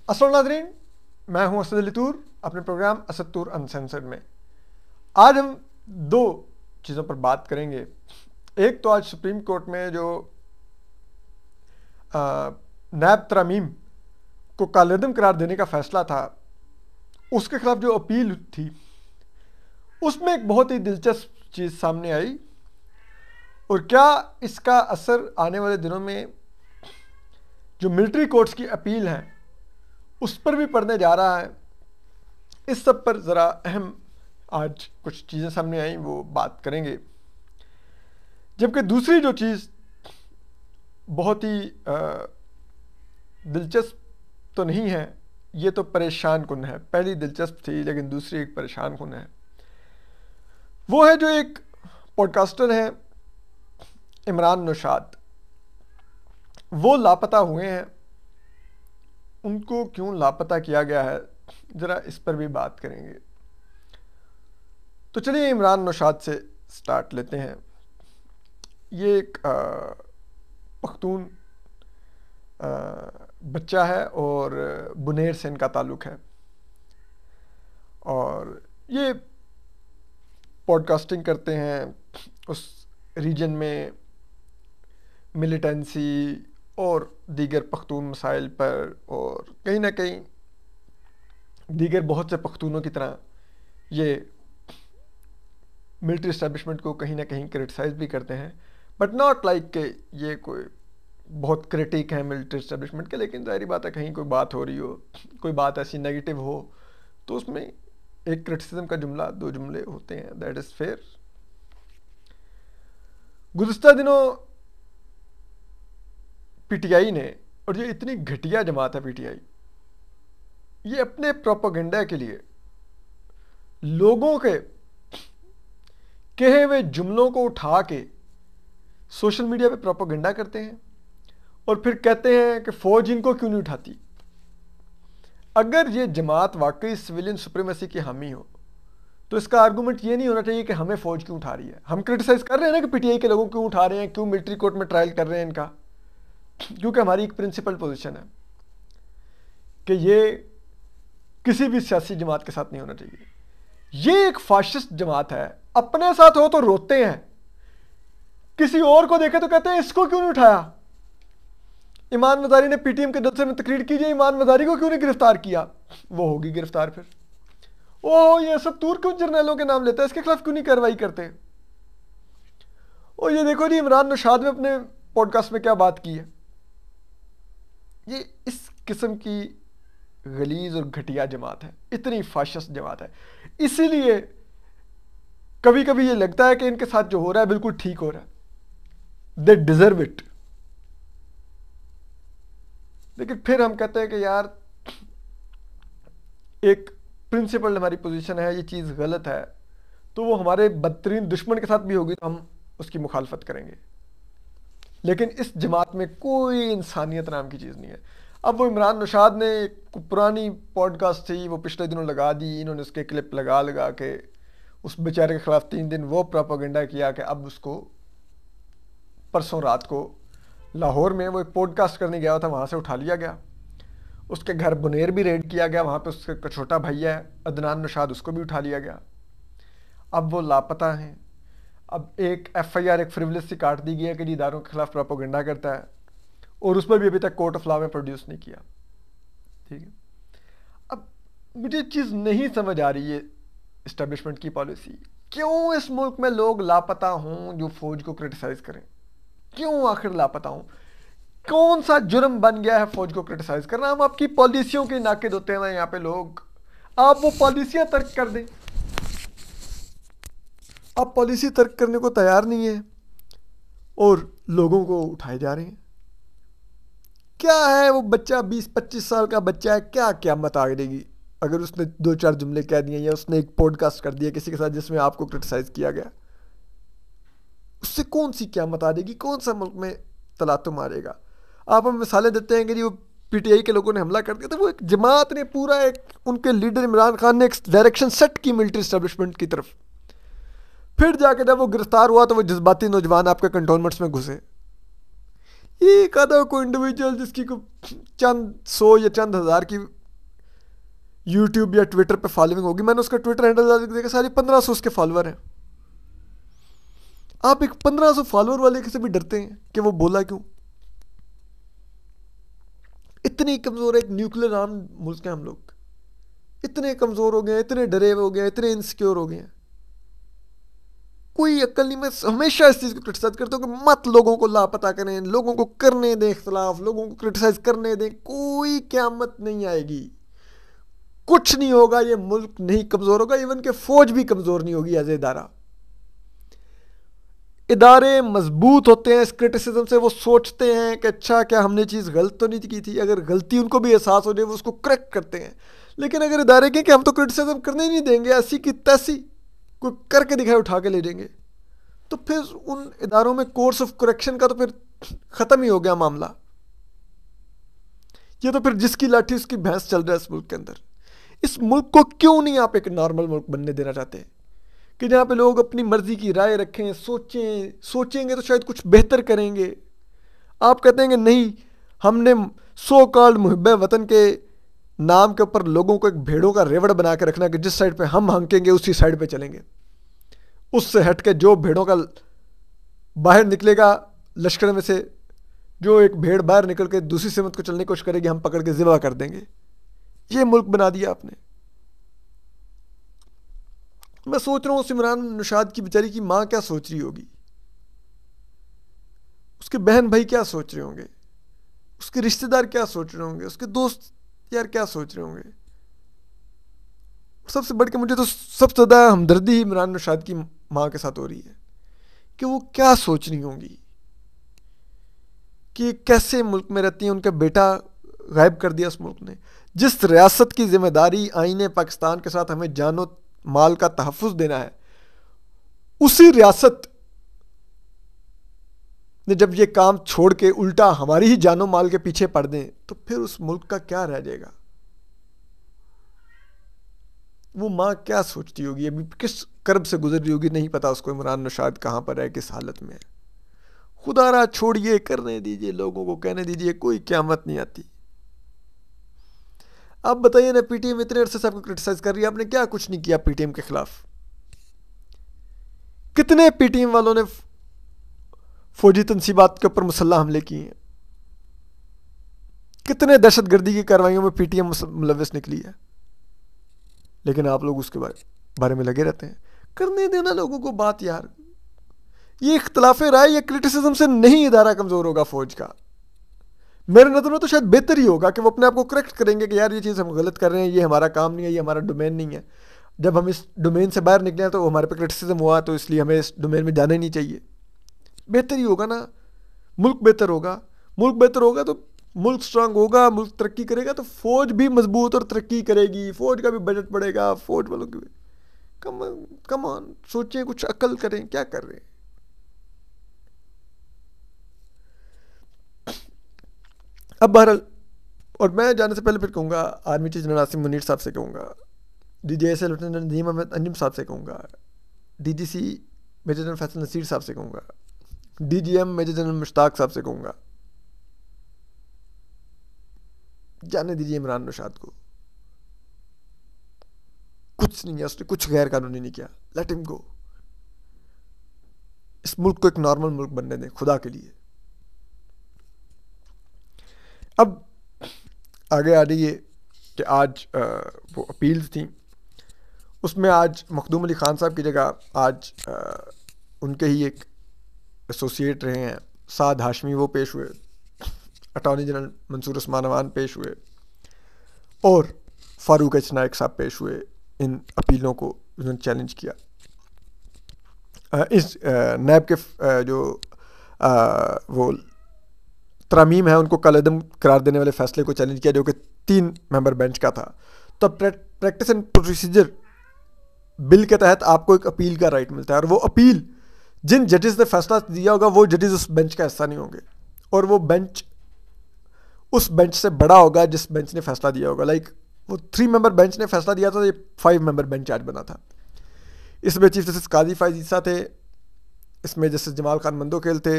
अस्सलाम नाज़रीन, मैं हूं असद अली तूर अपने प्रोग्राम असद तूर अनसेंसर्ड में। आज हम दो चीज़ों पर बात करेंगे। एक तो आज सुप्रीम कोर्ट में जो नैब तरमीम को कालेदम करार देने का फैसला था, उसके खिलाफ जो अपील थी, उसमें एक बहुत ही दिलचस्प चीज़ सामने आई और क्या इसका असर आने वाले दिनों में जो मिलिट्री कोर्ट्स की अपील है उस पर भी पड़ने जा रहा है। इस सब पर ज़रा अहम आज कुछ चीज़ें सामने आई, वो बात करेंगे। जबकि दूसरी जो चीज़ बहुत ही दिलचस्प तो नहीं है, ये तो परेशान कुन है। पहली दिलचस्प थी लेकिन दूसरी एक परेशान कुन है। वो है जो एक पॉडकास्टर हैं इमरान नौशाद, वो लापता हुए हैं। उनको क्यों लापता किया गया है, ज़रा इस पर भी बात करेंगे। तो चलिए इमरान नौशाद से स्टार्ट लेते हैं। ये एक पख्तून बच्चा है और बुनेर से इनका ताल्लुक़ है और ये पॉडकास्टिंग करते हैं उस रीजन में मिलिटेंसी और दीगर पख्तून मसाइल पर, और कहीं ना कहीं दीगर बहुत से पख्तूनों की तरह ये मिलिट्री इस्टेब्लिशमेंट को कहीं ना कहीं क्रिटिसाइज़ भी करते हैं, बट नॉट लाइक के ये कोई बहुत क्रिटिक है मिलिट्री इस्टेब्लिशमेंट के। लेकिन ज़ाहिर बात है, कहीं कोई बात हो रही हो, कोई बात ऐसी नेगेटिव हो, तो उसमें एक क्रिटिसिज्म का जुमला, दो जुमले होते हैं, दैट इज़ फेयर। गुज़िश्ता दिनों पीटीआई ने, और ये इतनी घटिया जमात है पीटीआई, ये अपने प्रोपेगेंडा के लिए लोगों के कहे हुए जुमलों को उठा के सोशल मीडिया पे प्रोपेगेंडा करते हैं और फिर कहते हैं कि फ़ौज इनको क्यों नहीं उठाती। अगर ये जमात वाकई सिविलियन सुप्रीमेसी की हामी हो तो इसका आर्गूमेंट ये नहीं होना चाहिए कि हमें फ़ौज क्यों उठा रही है। हम क्रिटिसाइज़ कर रहे हैं ना कि पीटीआई के लोगों क्यों उठा रहे हैं, क्यों मिलिट्री कोर्ट में ट्रायल कर रहे हैं इनका, क्योंकि हमारी एक प्रिंसिपल पोजीशन है कि ये किसी भी सियासी जमात के साथ नहीं होना चाहिए। ये एक फाशिस्ट जमात है, अपने साथ हो तो रोते हैं, किसी और को देखे तो कहते हैं इसको क्यों नहीं उठाया। ईमान मज़ारी ने पीटीएम के जलसे में तकरीर कीजिए, ईमान मज़ारी को क्यों नहीं गिरफ्तार किया, वो होगी गिरफ्तार फिर। ओह, ये सब तूर क्यों जर्नलों के नाम लेता है, इसके खिलाफ क्यों नहीं कार्रवाई करते। और ये देखो जी, इमरान नौशाद ने अपने पॉडकास्ट में क्या बात की है। ये इस किस्म की गलीज और घटिया जमात है, इतनी फाशिस्ट जमात है। इसीलिए कभी कभी ये लगता है कि इनके साथ जो हो रहा है बिल्कुल ठीक हो रहा है, दे डिजर्व इट। लेकिन फिर हम कहते हैं कि यार एक प्रिंसिपल हमारी पोजीशन है, ये चीज़ गलत है, तो वो हमारे बदतरीन दुश्मन के साथ भी होगी तो हम उसकी मुखालफत करेंगे। लेकिन इस जमात में कोई इंसानियत नाम की चीज़ नहीं है। अब वो इमरान नौशाद ने एक पुरानी पॉडकास्ट थी, वो पिछले दिनों लगा दी, इन्होंने उसके क्लिप लगा लगा के उस बेचारे के ख़िलाफ़ 3 दिन वो प्रोपेगेंडा किया कि अब उसको परसों रात को लाहौर में वो एक पॉडकास्ट करने गया था, वहाँ से उठा लिया गया। उसके घर बुनेर भी रेड किया गया, वहाँ पे उसका छोटा भैया है अदनान नौशाद, उसको भी उठा लिया गया। अब वो लापता हैं। अब एक एफआईआर, एक फ्रिवलेस सी काट दी गई है कि जी इदारों के खिलाफ प्रोपेगेंडा करता है, और उस पर भी अभी तक कोर्ट ऑफ लॉ में प्रोड्यूस नहीं किया। ठीक है, अब मुझे चीज़ नहीं समझ आ रही है इस्टेब्लिशमेंट की पॉलिसी, क्यों इस मुल्क में लोग लापता हों जो फौज को क्रिटिसाइज़ करें। क्यों आखिर लापता हों, कौन सा जुर्म बन गया है फौज को क्रिटिसाइज़ करना। हम आपकी पॉलिसियों के नाकिद होते हैं ना यहाँ पे लोग, आप वो पॉलिसियाँ तर्क कर दें। आप पॉलिसी तर्क करने को तैयार नहीं है और लोगों को उठाए जा रहे हैं। क्या है वो बच्चा, 20-25 साल का बच्चा है, क्या क्या बता देगी अगर उसने 2-4 जुमले कह दिए या उसने एक पॉडकास्ट कर दिया किसी के साथ जिसमें आपको क्रिटिसाइज़ किया गया, उससे कौन सी क्या बता देगी, कौन सा मुल्क में तलातुम मारेगा। आप हम मिसालें देते हैं कि जी वो पीटीआई के लोगों ने हमला कर दिया, तो वो एक जमात ने पूरा, एक उनके लीडर इमरान खान ने एक डायरेक्शन सेट की मिलिट्री इस्टेब्लिशमेंट की तरफ। फिर जाके जब वो गिरफ्तार हुआ तो वो जज्बाती नौजवान आपके कंटोनमेंट्स में घुसे। एक आधा कोई इंडिविजुअल जिसकी को चंद 100 या चंद हज़ार की यूट्यूब या ट्विटर पे फॉलोइंग होगी, मैंने उसका ट्विटर हैंडल देखा, सारी 1500 उसके फॉलोअर हैं। आप एक 1500 फॉलोअर वाले से भी डरते हैं कि वो बोला क्यों? इतनी कमजोर है, एक न्यूक्लियर आर्म मुल्क है हम लोग, इतने कमजोर हो गए हैं, इतने डरे हुए हो गए हैं, इतने इनसिक्योर हो गए हैं, कोई अक्ल नहीं। मैं हमेशा इस चीज को क्रिटिसाइज करता हूँ कि मत लोगों को लापता करें, लोगों को करने दें इख्तलाफ, लोगों को क्रिटिसाइज करने दें, कोई क़यामत नहीं आएगी, कुछ नहीं होगा, ये मुल्क नहीं कमजोर होगा, इवन के फौज भी कमजोर नहीं होगी एज इदारा। इदारे मजबूत होते हैं इस क्रिटिसिज्म से, वो सोचते हैं कि अच्छा क्या हमने चीज़ गलत तो नहीं की थी, अगर गलती उनको भी एहसास हो जाए वो उसको करेक्ट करते हैं। लेकिन अगर इदारे कहें कि हम तो क्रिटिसिज्म करने ही नहीं देंगे, ऐसी की तैसी कोई करके दिखाए उठा के ले जाएंगे, तो फिर उन इदारों में कोर्स ऑफ करेक्शन का तो फिर ख़त्म ही हो गया मामला। ये तो फिर जिसकी लाठी उसकी भैंस चल रहा है इस मुल्क के अंदर। इस मुल्क को क्यों नहीं आप एक नॉर्मल मुल्क बनने देना चाहते कि जहाँ पे लोग अपनी मर्जी की राय रखें, सोचेंगे तो शायद कुछ बेहतर करेंगे। आप कहते हैं कि नहीं, हमने सो कॉल्ड मुहिब्बे वतन के नाम के ऊपर लोगों को एक भेड़ों का रेवड़ बना के रखना कि जिस साइड पे हम हंकेंगे उसी साइड पे चलेंगे, उससे हट के जो भेड़ों का बाहर निकलेगा लश्कर में से, जो एक भेड़ बाहर निकल के दूसरी सिमत को चलने की कोशिश करेगी, हम पकड़ के ज़िबा कर देंगे। ये मुल्क बना दिया आपने। मैं सोच रहा हूँ उस इमरान नौशाद की बेचारी की माँ क्या सोच रही होगी, उसके बहन भाई क्या सोच रहे होंगे, उसके रिश्तेदार क्या सोच रहे होंगे, उसके दोस्त यार क्या सोच रहे होंगे। सबसे बढ़ के मुझे तो सबसे ज़्यादा हमदर्दी ही इमरान नौशाद की माँ के साथ हो रही है कि वो क्या सोच रही होंगी कि कैसे मुल्क में रहती हैं, उनका बेटा गायब कर दिया उस मुल्क ने। जिस रियासत की जिम्मेदारी आईने पाकिस्तान के साथ हमें जानो माल का तहफ़्फ़ुज़ देना है, उसी रियासत ने जब ये काम छोड़ के उल्टा हमारी ही जानो माल के पीछे पड़ दें, तो फिर उस मुल्क का क्या रह जाएगा? वो माँ क्या सोचती होगी, अभी किस कर्ब से गुजर रही होगी, नहीं पता उसको इमरान नौशाद कहाँ पर है, किस हालत में है। खुदारा छोड़िए, करने दीजिए, लोगों को कहने दीजिए, कोई क़यामत नहीं आती। आप बताइए ना, पीटीएम इतने अरसे से आपको क्रिटिसाइज कर रही है, आपने क्या कुछ नहीं किया पीटीएम के खिलाफ? कितने पीटीएम वालों ने फौजी तनसीबात के ऊपर मुसल्लह हमले किए हैं, कितने दहशतगर्दी की कार्रवाइयों में पीटीएम मुलविस निकली है, लेकिन आप लोग उसके बारे में लगे रहते हैं। करने देना लोगों को बात यार। ये इख्तलाफ राय या क्रिटिसिज्म से नहीं इदारा कमज़ोर होगा फौज का। मेरे नज़र में तो शायद बेहतर ही होगा कि वो अपने आप को करेक्ट करेंगे कि यार ये चीज़ हम गलत कर रहे हैं, ये हमारा काम नहीं है, ये हमारा डोमेन नहीं है। जब हम इस डोमेन से बाहर निकले हैं तो हमारे पे क्रिटिसिज्म हुआ, तो इसलिए हमें इस डोमेन में जाना ही नहीं चाहिए। बेहतर ही होगा ना, मुल्क बेहतर होगा। मुल्क बेहतर होगा तो मुल्क स्ट्रांग होगा, मुल्क तरक्की करेगा तो फौज भी मजबूत और तरक्की करेगी, फौज का भी बजट बढ़ेगा, फौज वालों की भी। कम ऑन, सोचें, कुछ अकल करें, क्या कर रहे हैं? अब बहरहाल, और मैं जाने से पहले फिर कहूँगा, army chief general Asim Munir साहब से कहूँगा, DGSA लेफ्टिनेंट नदीम अहमद अंजुम साहब से कहूँगा, DGC major general Faisal Naseer साहब से कहूँगा, DGM मेजर जनरल मुश्ताक साहब से कहूँगा, जाने दीजिए इमरान नौशाद को, कुछ नहीं है, उसने कुछ गैर कानूनी नहीं किया, लेट हिम गो। इस मुल्क को एक नॉर्मल मुल्क बनने दें खुदा के लिए। अब आगे आ रही है कि आज वो अपील्स थी, उसमें आज मखदूम अली ख़ान साहब की जगह आज उनके ही एक एसोसिएट रहे हैं साद हाशमी, वो पेश हुए, अटॉर्नी जनरल मंसूर उस्मान अवान पेश हुए, और फ़ारूक एच नायक साहब पेश हुए। इन अपीलों को उन्होंने चैलेंज किया। इस नैब के जो वो तरामीम है उनको कलअदम करार देने वाले फैसले को चैलेंज किया, जो कि 3 मेंबर बेंच का था। तो प्रैक्टिस एंड प्रोसीजर बिल के तहत आपको एक अपील का राइट मिलता है, और वो अपील जिन जजेस ने फैसला दिया होगा वो जजेस उस बेंच का हिस्सा नहीं होंगे, और वो बेंच उस बेंच से बड़ा होगा जिस बेंच ने फैसला दिया होगा। लाइक वो 3 मेंबर बेंच ने फैसला दिया था, ये 5 मेंबर बेंच आज बना था। इसमें चीफ जस्टिस काजी फ़ाइज़ ईसा थे, इसमें जस्टिस जमाल खान मंदोखेल थे,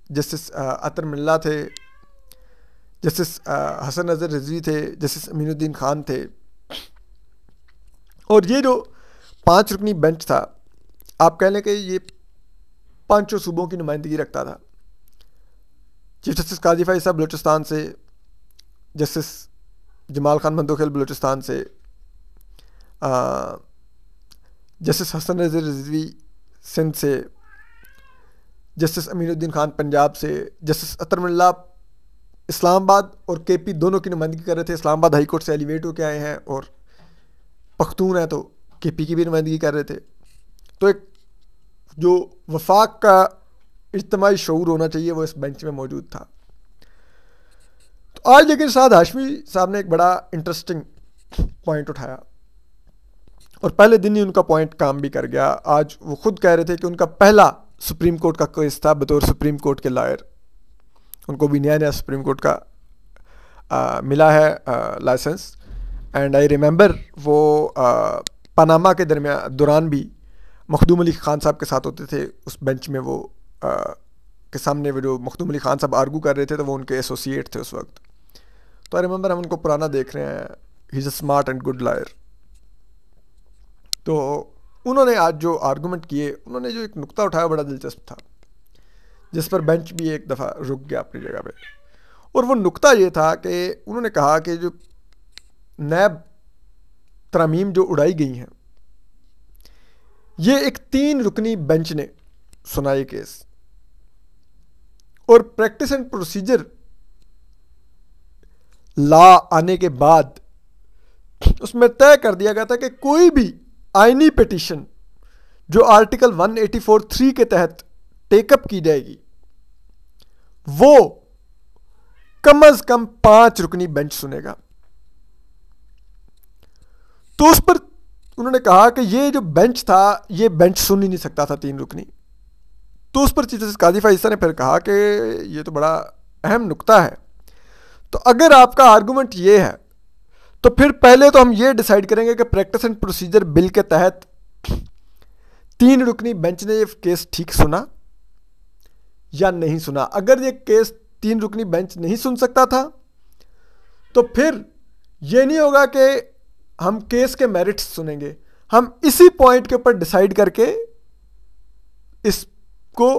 जस्टिस अतर मिल्ला थे, जस्टिस हसन नज़र रिजवी थे, जस्टिस अमीनुद्दीन खान थे, और ये जो 5 रुकनी बेंच था, आप कह लें कि ये 5 सूबों की नुमाइंदगी रखता था। चीफ जस्टिस काजी फाइज साहब बलूचिस्तान से, जस्टिस जमाल खान मंदोखेल बलूचिस्तान से, जस्टिस हसन रज़ा रिजवी सिंध से, जस्टिस अमीनुद्दीन खान पंजाब से, जस्टिस अतर मुल्ला इस्लामाबाद और केपी दोनों की नुमाइंदगी कर रहे थे। इस्लामाबाद हाई कोर्ट से एलिवेट होकर आए हैं और पख्तून है तो केपी की भी नुमाइंदगी कर रहे थे। तो एक जो वफाक का इज्तिमाई शऊर होना चाहिए वो इस बेंच में मौजूद था। तो आज लेकिन साद हाशमी साहब ने एक बड़ा इंटरेस्टिंग पॉइंट उठाया और पहले दिन ही उनका पॉइंट काम भी कर गया। आज वो खुद कह रहे थे कि उनका पहला सुप्रीम कोर्ट का केस था बतौर सुप्रीम कोर्ट के लॉयर। उनको भी नया नया सुप्रीम कोर्ट का मिला है लाइसेंस। एंड आई रिमेंबर वो पनामा के दौरान भी मखदूम अली खान साहब के साथ होते थे उस बेंच में। वो के सामने वो जो मखदूम अली खान साहब आर्गू कर रहे थे तो वो उनके एसोसिएट थे उस वक्त। तो आई रिमेंबर हम उनको पुराना देख रहे हैं। He is a smart and good lawyer. तो उन्होंने आज जो आर्गूमेंट किए, उन्होंने जो एक नुक्ता उठाया बड़ा दिलचस्प था, जिस पर बेंच भी एक दफ़ा रुक गया अपनी जगह पे। और वो नुक्ता ये था कि उन्होंने कहा कि जो नैब तरमीम जो उड़ाई गई हैं, ये एक 3 रुकनी बेंच ने सुना ये केस, और प्रैक्टिस एंड प्रोसीजर लॉ आने के बाद उसमें तय कर दिया गया था कि कोई भी आईनी पिटीशन जो आर्टिकल 184(3) के तहत टेकअप की जाएगी वो कम अज कम 5 रुकनी बेंच सुनेगा। तो उस पर उन्होंने कहा कि ये जो बेंच था ये बेंच सुन ही नहीं सकता था 3 रुकनी। तो उस पर चीफ जस्टिस काजी फाइज साहब ने फिर कहा कि ये तो बड़ा अहम नुक्ता है। तो अगर आपका आर्गूमेंट ये है तो फिर पहले तो हम ये डिसाइड करेंगे कि प्रैक्टिस एंड प्रोसीजर बिल के तहत 3 रुकनी बेंच ने ये केस ठीक सुना या नहीं सुना। अगर ये केस 3 रुकनी बेंच नहीं सुन सकता था तो फिर ये नहीं होगा कि हम केस के मेरिट्स सुनेंगे, हम इसी पॉइंट के ऊपर डिसाइड करके इसको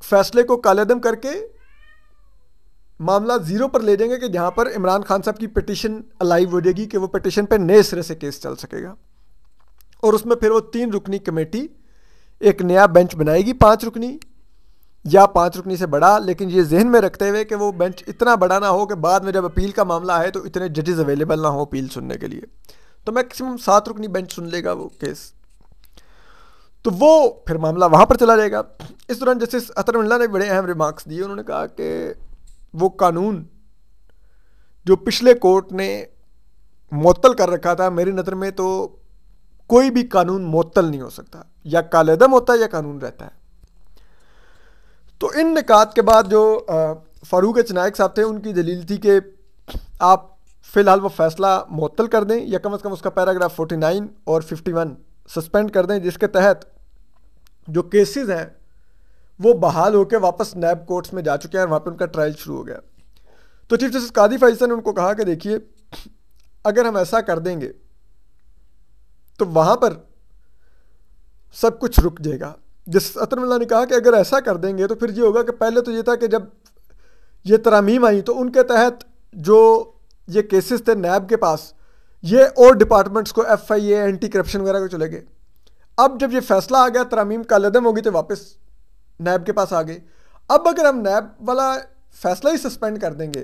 फैसले को कालेदम करके मामला 0 पर ले जाएंगे कि जहां पर इमरान खान साहब की पिटीशन अलाइव हो जाएगी कि वो पिटीशन पे नए सिरे से केस चल सकेगा। और उसमें फिर वो 3 रुकनी कमेटी एक नया बेंच बनाएगी 5 रुकनी या 5 रुकनी से बड़ा, लेकिन ये जहन में रखते हुए कि वो बेंच इतना बड़ा ना हो कि बाद में जब अपील का मामला है तो इतने जजेस अवेलेबल ना हो अपील सुनने के लिए। तो मैक्सिमम 7 रुकनी बेंच सुन लेगा वो केस। तो वो फिर मामला वहाँ पर चला जाएगा। इस दौरान जस्टिस अतर मुल्ला ने बड़े अहम रिमार्क्स दिए। उन्होंने कहा कि वो कानून जो पिछले कोर्ट ने मुअत्तल कर रखा था, मेरी नज़र में तो कोई भी कानून मुअत्तल नहीं हो सकता, या कालेदम होता है या कानून रहता है। तो इन निकात के बाद जो फारूक चनायक साहब थे उनकी दलील थी कि आप फ़िलहाल वो फैसला मुअत्तल कर दें या कम से कम उसका पैराग्राफ 49 और 51 सस्पेंड कर दें, जिसके तहत जो केसेस हैं वो बहाल होकर वापस नैब कोर्ट्स में जा चुके हैं और वहाँ पर उनका ट्रायल शुरू हो गया। तो चीफ जस्टिस काजी फाइज ने उनको कहा कि देखिए अगर हम ऐसा कर देंगे तो वहाँ पर सब कुछ रुक जाएगा। जस्टिस अतर मुल्ला ने कहा कि अगर ऐसा कर देंगे तो फिर ये होगा कि पहले तो ये था कि जब ये तरामीम आई तो उनके तहत जो ये केसेस थे नैब के पास, ये और डिपार्टमेंट्स को FIA एंटी करप्शन वगैरह को चले गए। अब जब ये फैसला आ गया तरामीम कालेदम होगी तो वापस नैब के पास आ गए। अब अगर हम नैब वाला फैसला ही सस्पेंड कर देंगे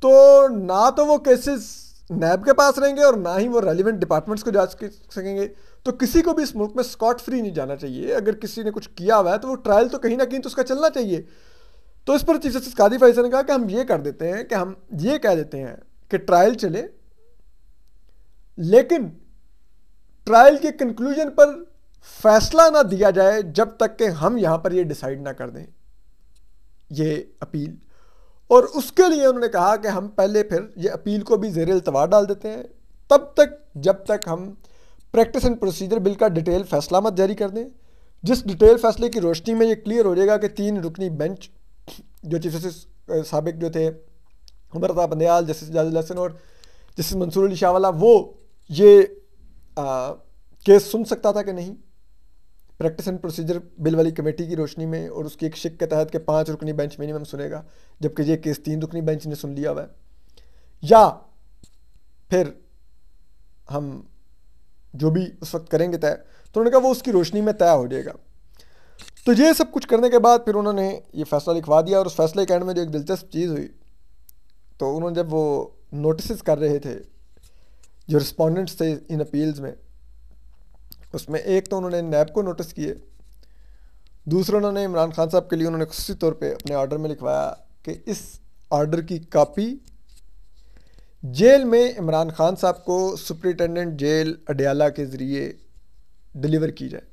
तो ना तो वो केसेस नैब के पास रहेंगे और ना ही वो रेलिवेंट डिपार्टमेंट्स को जा सकेंगे। तो किसी को भी इस मुल्क में स्कॉट फ्री नहीं जाना चाहिए। अगर किसी ने कुछ किया हुआ है तो वो ट्रायल तो कहीं ना कहीं तो उसका चलना चाहिए। तो इस पर चीफ जस्टिस काजी फाइज ने कहा कि हम ये कर देते हैं कि हम ये कह देते हैं कि ट्रायल चले, लेकिन ट्रायल के कंक्लूजन पर फैसला ना दिया जाए जब तक कि हम यहां पर ये डिसाइड ना कर दें ये अपील। और उसके लिए उन्होंने कहा कि हम पहले फिर ये अपील को भी ज़ेर इल्तवा डाल देते हैं तब तक जब तक हम प्रैक्टिस एंड प्रोसीजर बिल का डिटेल फैसला मत जारी कर दें, जिस डिटेल फैसले की रोशनी में ये क्लियर हो जाएगा कि 3 रुकनी बेंच जो चीफ जस्टिस साबिक जो थे उमर अता बंदयाल, जस्टिस जाजिल हसन और जस्टिस मंसूर अली शाहवाला, वो ये केस सुन सकता था कि नहीं, प्रैक्टिस एंड प्रोसीजर बिल वाली कमेटी की रोशनी में और उसकी एक शिक के तहत के 5 रुकनी बेंच मिनिमम सुनेगा, जबकि ये केस 3 रुकनी बेंच ने सुन लिया हुआ है, या फिर हम जो भी उस वक्त करेंगे तय, तो उन्होंने कहा वो उसकी रोशनी में तय हो जाएगा। तो ये सब कुछ करने के बाद फिर उन्होंने ये फैसला लिखवा दिया, और उस फैसले के एंड में जो एक दिलचस्प चीज़ हुई, तो उन्होंने जब वो नोटिस कर रहे थे जो रिस्पोंडेंट्स थे इन अपील्स में, उसमें एक तो उन्होंने नैब को नोटिस किए, दूसरा उन्होंने इमरान खान साहब के लिए उन्होंने खुसूसी तौर पे अपने ऑर्डर में लिखवाया कि इस ऑर्डर की कॉपी जेल में इमरान खान साहब को सुपरिटेंडेंट जेल अडयाला के ज़रिए डिलीवर की जाए,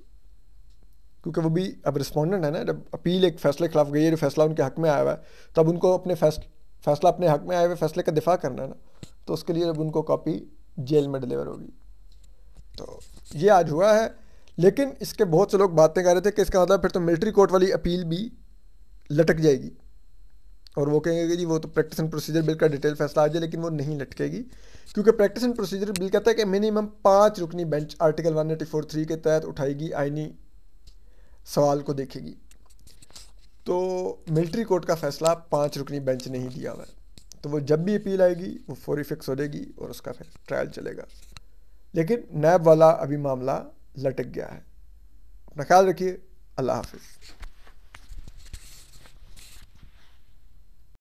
क्योंकि वो भी अब रिस्पोंडेंट है ना। जब अपील एक फैसले के खिलाफ गई है, जो फैसला उनके हक़ में आया हुआ है, तो अब उनको अपने फैसला अपने हक़ में आए हुए फैसले का दिफा करना है ना, तो उसके लिए अब उनको कॉपी जेल में डिलीवर होगी। तो ये आज हुआ है, लेकिन इसके बहुत से लोग बातें कर रहे थे कि इसका मतलब फिर तो मिलिट्री कोर्ट वाली अपील भी लटक जाएगी, और वो कहेंगे कि जी वो तो प्रैक्टिस एंड प्रोसीजर बिल का डिटेल फैसला आ जाए, लेकिन वो नहीं लटकेगी, क्योंकि प्रैक्टिस एंड प्रोसीजर बिल कहता है कि मिनिमम 5 रुकनी बेंच आर्टिकल 184(3) के तहत उठाएगी, आईनी सवाल को देखेगी। तो मिलिट्री कोर्ट का फैसला 5 रुकनी बेंच ने ही दिया हुआ है, तो वो जब भी अपील आएगी वो फौरी फिक्स हो जाएगी और उसका फिर ट्रायल चलेगा। लेकिन नैब वाला अभी मामला लटक गया है। अपना ख्याल रखिए। अल्लाह हाफिज़।